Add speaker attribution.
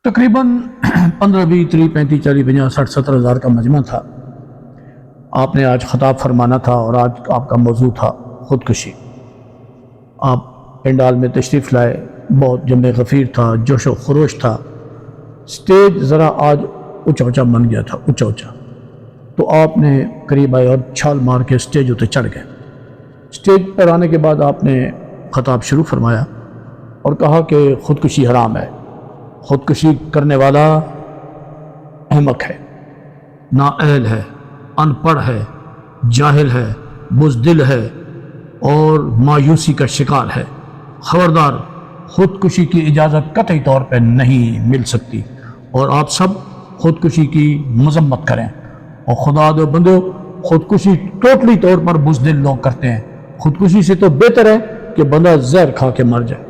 Speaker 1: तकरीबन 15, 20, 30, 40, 50, 60, 70 हज़ार का मजमा था। आपने आज ख़ताब फरमाना था और आज आपका मौजू था ख़ुदकुशी। आप पंडाल में तशरीफ़ लाए, बहुत जमे गफ़ीर था, जोश व खरोश था। स्टेज ज़रा आज ऊँचा ऊँचा बन गया था, ऊँचा ऊँचा, तो आपने करीब आए और छाल मार के स्टेज उते चढ़ गए। स्टेज पर आने के बाद आपने ख़ताब शुरू फरमाया और कहा कि ख़ुदकुशी हराम है, ख़ुदकुशी करने वाला अहमक है, नाअहल है, अनपढ़ है, जाहिल है, बुज़दिल है और मायूसी का शिकार है। ख़बरदार, ख़ुदकुशी की इजाज़त कतई तौर पर नहीं मिल सकती और आप सब ख़ुदकुशी की मज़म्मत करें। और खुदा दो बंदो, ख़ुदकुशी टोटली तौर पर बुज़दिल लोग करते हैं। ख़ुदकुशी से तो बेहतर है कि बंदा जहर खा के मर जाए।